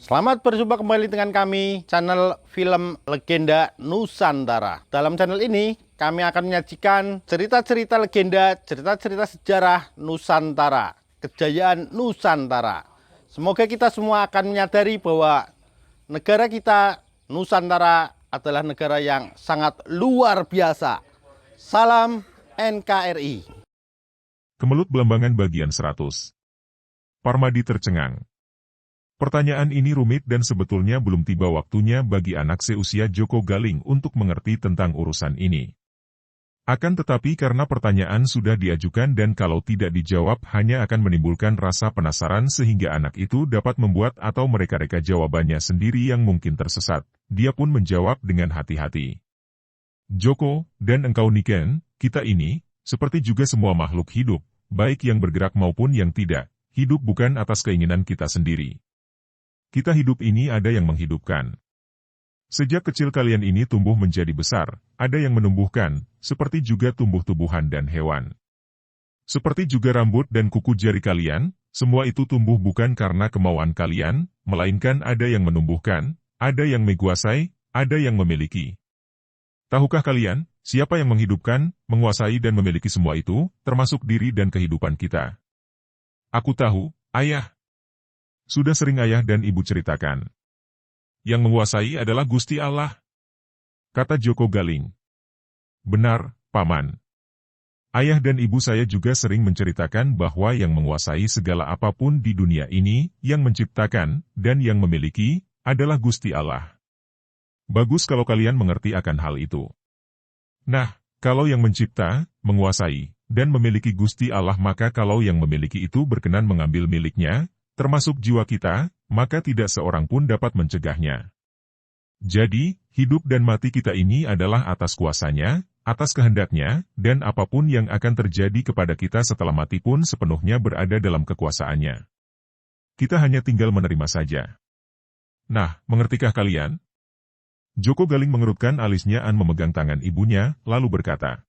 Selamat berjumpa kembali dengan kami, channel Film Legenda Nusantara. Dalam channel ini, kami akan menyajikan cerita-cerita legenda, cerita-cerita sejarah Nusantara, kejayaan Nusantara. Semoga kita semua akan menyadari bahwa negara kita, Nusantara, adalah negara yang sangat luar biasa. Salam NKRI. Kemelut Belambangan bagian 100. Parmadi tercengang. Pertanyaan ini rumit dan sebetulnya belum tiba waktunya bagi anak seusia Joko Galing untuk mengerti tentang urusan ini. Akan tetapi karena pertanyaan sudah diajukan dan kalau tidak dijawab hanya akan menimbulkan rasa penasaran sehingga anak itu dapat membuat atau mereka-reka jawabannya sendiri yang mungkin tersesat, dia pun menjawab dengan hati-hati. Joko, dan engkau Niken, kita ini, seperti juga semua makhluk hidup, baik yang bergerak maupun yang tidak, hidup bukan atas keinginan kita sendiri. Kita hidup ini ada yang menghidupkan. Sejak kecil kalian ini tumbuh menjadi besar, ada yang menumbuhkan, seperti juga tumbuh-tumbuhan dan hewan. Seperti juga rambut dan kuku jari kalian, semua itu tumbuh bukan karena kemauan kalian, melainkan ada yang menumbuhkan, ada yang menguasai, ada yang memiliki. Tahukah kalian, siapa yang menghidupkan, menguasai dan memiliki semua itu, termasuk diri dan kehidupan kita? Aku tahu, Ayah. Sudah sering ayah dan ibu ceritakan. Yang menguasai adalah Gusti Allah, kata Joko Galing. Benar, Paman. Ayah dan ibu saya juga sering menceritakan bahwa yang menguasai segala apapun di dunia ini, yang menciptakan, dan yang memiliki, adalah Gusti Allah. Bagus kalau kalian mengerti akan hal itu. Nah, kalau yang mencipta, menguasai, dan memiliki Gusti Allah maka kalau yang memiliki itu berkenan mengambil miliknya, termasuk jiwa kita, maka tidak seorang pun dapat mencegahnya. Jadi, hidup dan mati kita ini adalah atas kuasanya, atas kehendaknya, dan apapun yang akan terjadi kepada kita setelah mati pun sepenuhnya berada dalam kekuasaannya. Kita hanya tinggal menerima saja. Nah, mengertikah kalian? Joko Galing mengerutkan alisnya dan memegang tangan ibunya, lalu berkata,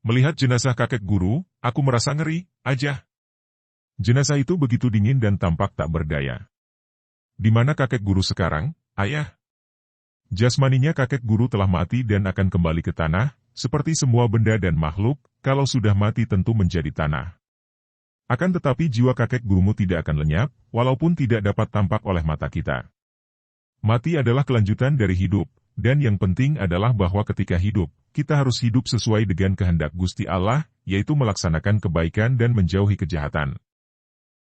"Melihat jenazah kakek guru, aku merasa ngeri aja." Jenazah itu begitu dingin dan tampak tak berdaya. Di mana kakek guru sekarang, Ayah? Jasmaninya kakek guru telah mati dan akan kembali ke tanah, seperti semua benda dan makhluk, kalau sudah mati tentu menjadi tanah. Akan tetapi jiwa kakek gurumu tidak akan lenyap, walaupun tidak dapat tampak oleh mata kita. Mati adalah kelanjutan dari hidup, dan yang penting adalah bahwa ketika hidup, kita harus hidup sesuai dengan kehendak Gusti Allah, yaitu melaksanakan kebaikan dan menjauhi kejahatan.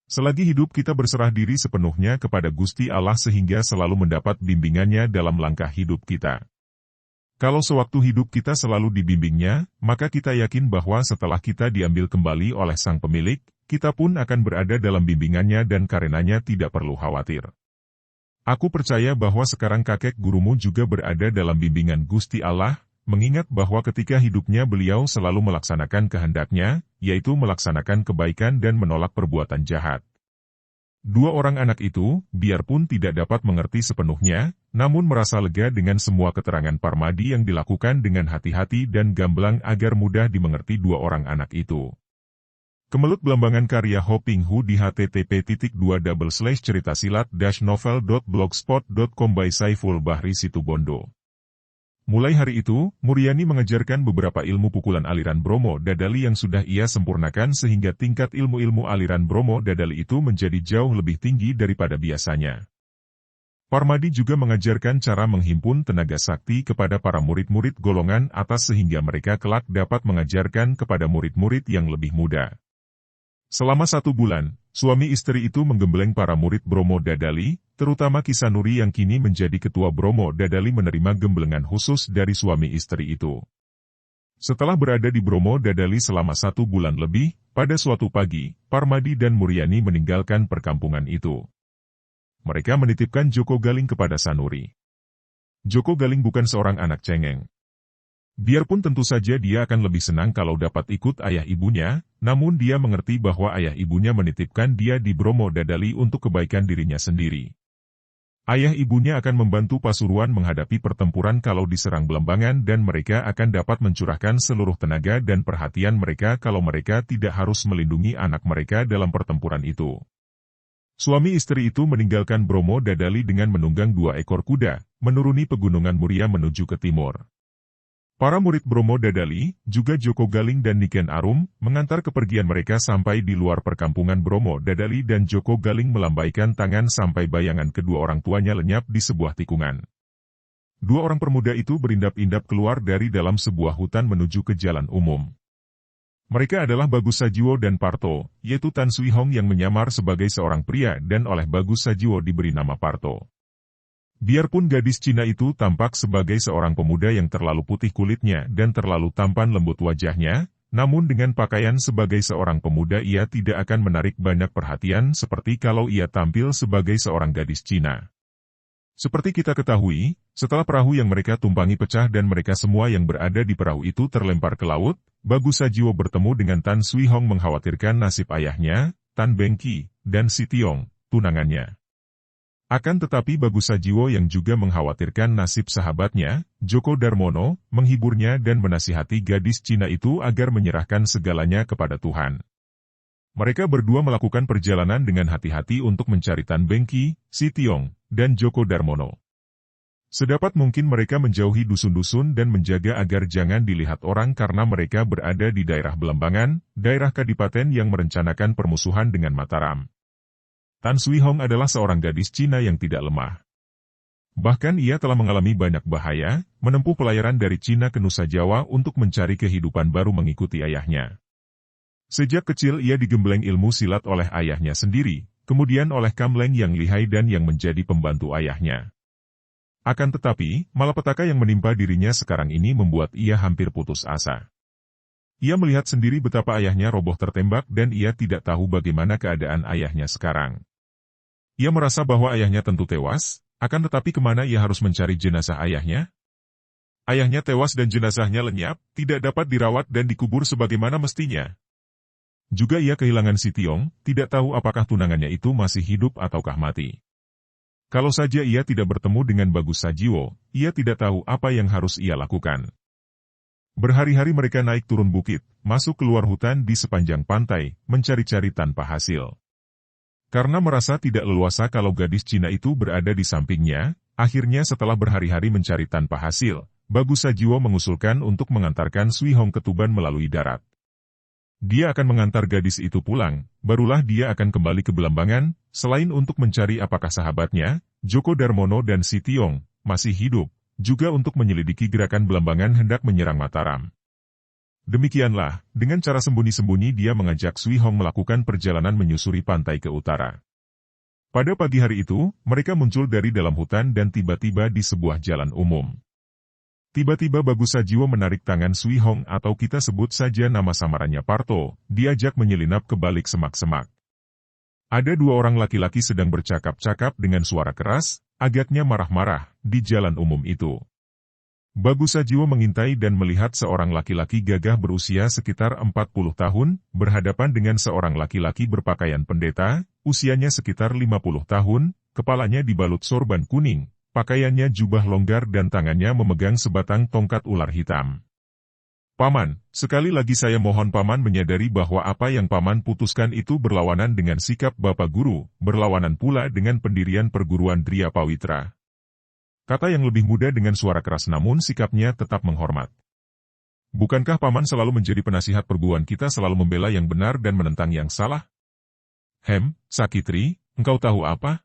Selagi hidup kita berserah diri sepenuhnya kepada Gusti Allah sehingga selalu mendapat bimbingannya dalam langkah hidup kita. Kalau sewaktu hidup kita selalu dibimbingnya, maka kita yakin bahwa setelah kita diambil kembali oleh Sang Pemilik, kita pun akan berada dalam bimbingannya dan karenanya tidak perlu khawatir. Aku percaya bahwa sekarang kakek gurumu juga berada dalam bimbingan Gusti Allah, mengingat bahwa ketika hidupnya beliau selalu melaksanakan kehendaknya, yaitu melaksanakan kebaikan dan menolak perbuatan jahat. Dua orang anak itu, biarpun tidak dapat mengerti sepenuhnya, namun merasa lega dengan semua keterangan Parmadi yang dilakukan dengan hati-hati dan gamblang agar mudah dimengerti dua orang anak itu. Kemelut Belambangan karya Hoping Hu di http://ceritasilat-novel.blogspot.com by Saiful Bahri Situbondo. Mulai hari itu, Muryani mengajarkan beberapa ilmu pukulan aliran Bromo Dadali yang sudah ia sempurnakan sehingga tingkat ilmu-ilmu aliran Bromo Dadali itu menjadi jauh lebih tinggi daripada biasanya. Parmadi juga mengajarkan cara menghimpun tenaga sakti kepada para murid-murid golongan atas sehingga mereka kelak dapat mengajarkan kepada murid-murid yang lebih muda. Selama 1 bulan, suami istri itu menggembleng para murid Bromo Dadali, terutama Kisanuri yang kini menjadi ketua Bromo Dadali menerima gemblengan khusus dari suami istri itu. Setelah berada di Bromo Dadali selama 1 bulan lebih, pada suatu pagi, Parmadi dan Muryani meninggalkan perkampungan itu. Mereka menitipkan Joko Galing kepada Sanuri. Joko Galing bukan seorang anak cengeng. Biarpun tentu saja dia akan lebih senang kalau dapat ikut ayah ibunya, namun dia mengerti bahwa ayah ibunya menitipkan dia di Bromo Dadali untuk kebaikan dirinya sendiri. Ayah ibunya akan membantu Pasuruan menghadapi pertempuran kalau diserang Belambangan dan mereka akan dapat mencurahkan seluruh tenaga dan perhatian mereka kalau mereka tidak harus melindungi anak mereka dalam pertempuran itu. Suami istri itu meninggalkan Bromo Dadali dengan menunggang 2 ekor kuda, menuruni pegunungan Muria menuju ke timur. Para murid Bromo Dadali, juga Joko Galing dan Niken Arum, mengantar kepergian mereka sampai di luar perkampungan Bromo Dadali dan Joko Galing melambaikan tangan sampai bayangan kedua orang tuanya lenyap di sebuah tikungan. 2 orang pemuda itu berindap-indap keluar dari dalam sebuah hutan menuju ke jalan umum. Mereka adalah Bagus Sajiwo dan Parto, yaitu Tan Sui Hong yang menyamar sebagai seorang pria dan oleh Bagus Sajiwo diberi nama Parto. Biarpun gadis Cina itu tampak sebagai seorang pemuda yang terlalu putih kulitnya dan terlalu tampan lembut wajahnya, namun dengan pakaian sebagai seorang pemuda ia tidak akan menarik banyak perhatian seperti kalau ia tampil sebagai seorang gadis Cina. Seperti kita ketahui, setelah perahu yang mereka tumpangi pecah dan mereka semua yang berada di perahu itu terlempar ke laut, Bagus Sajiwo bertemu dengan Tan Sui Hong mengkhawatirkan nasib ayahnya, Tan Bengki, dan Si Tiong, tunangannya. Akan tetapi Bagus Sajiwo yang juga mengkhawatirkan nasib sahabatnya, Joko Darmono, menghiburnya dan menasihati gadis Cina itu agar menyerahkan segalanya kepada Tuhan. Mereka berdua melakukan perjalanan dengan hati-hati untuk mencari Tan Bengki, Si Tiong, dan Joko Darmono. Sedapat mungkin mereka menjauhi dusun-dusun dan menjaga agar jangan dilihat orang karena mereka berada di daerah Belambangan, daerah Kadipaten yang merencanakan permusuhan dengan Mataram. Tan Sui Hong adalah seorang gadis Cina yang tidak lemah. Bahkan ia telah mengalami banyak bahaya, menempuh pelayaran dari Cina ke Nusa Jawa untuk mencari kehidupan baru mengikuti ayahnya. Sejak kecil ia digembleng ilmu silat oleh ayahnya sendiri, kemudian oleh Kamleng yang lihai dan yang menjadi pembantu ayahnya. Akan tetapi, malapetaka yang menimpa dirinya sekarang ini membuat ia hampir putus asa. Ia melihat sendiri betapa ayahnya roboh tertembak dan ia tidak tahu bagaimana keadaan ayahnya sekarang. Ia merasa bahwa ayahnya tentu tewas, akan tetapi kemana ia harus mencari jenazah ayahnya? Ayahnya tewas dan jenazahnya lenyap, tidak dapat dirawat dan dikubur sebagaimana mestinya. Juga ia kehilangan Si Tiong, tidak tahu apakah tunangannya itu masih hidup ataukah mati. Kalau saja ia tidak bertemu dengan Bagus Sajiwo, ia tidak tahu apa yang harus ia lakukan. Berhari-hari mereka naik turun bukit, masuk keluar hutan di sepanjang pantai, mencari-cari tanpa hasil. Karena merasa tidak leluasa kalau gadis Cina itu berada di sampingnya, akhirnya setelah berhari-hari mencari tanpa hasil, Bagus Sajiwo mengusulkan untuk mengantarkan Sui Hong ke Tuban melalui darat. Dia akan mengantar gadis itu pulang, barulah dia akan kembali ke Belambangan, selain untuk mencari apakah sahabatnya, Joko Darmono dan Si Tiong, masih hidup, juga untuk menyelidiki gerakan Belambangan hendak menyerang Mataram. Demikianlah, dengan cara sembunyi-sembunyi dia mengajak Sui Hong melakukan perjalanan menyusuri pantai ke utara. Pada pagi hari itu, mereka muncul dari dalam hutan dan tiba-tiba di sebuah jalan umum. Tiba-tiba Bagus Sajiwo menarik tangan Sui Hong atau kita sebut saja nama samarannya Parto, diajak menyelinap ke balik semak-semak. Ada 2 orang laki-laki sedang bercakap-cakap dengan suara keras, agaknya marah-marah, di jalan umum itu. Bagus Sajiwo mengintai dan melihat seorang laki-laki gagah berusia sekitar 40 tahun, berhadapan dengan seorang laki-laki berpakaian pendeta, usianya sekitar 50 tahun, kepalanya dibalut sorban kuning, pakaiannya jubah longgar dan tangannya memegang sebatang tongkat ular hitam. Paman, sekali lagi saya mohon Paman menyadari bahwa apa yang Paman putuskan itu berlawanan dengan sikap Bapak Guru, berlawanan pula dengan pendirian perguruan Dria Pawitra. Kata yang lebih muda dengan suara keras namun sikapnya tetap menghormat. Bukankah Paman selalu menjadi penasihat perguruan kita selalu membela yang benar dan menentang yang salah? Sakitri, engkau tahu apa?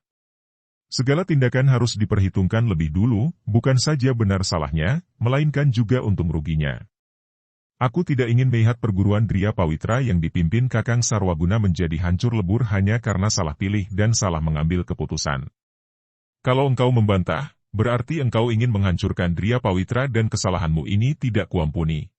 Segala tindakan harus diperhitungkan lebih dulu, bukan saja benar salahnya, melainkan juga untung ruginya. Aku tidak ingin melihat perguruan Dria Pawitra yang dipimpin Kakang Sarwaguna menjadi hancur lebur hanya karena salah pilih dan salah mengambil keputusan. Kalau engkau membantah, berarti engkau ingin menghancurkan Dria Pawitra dan kesalahanmu ini tidak kuampuni.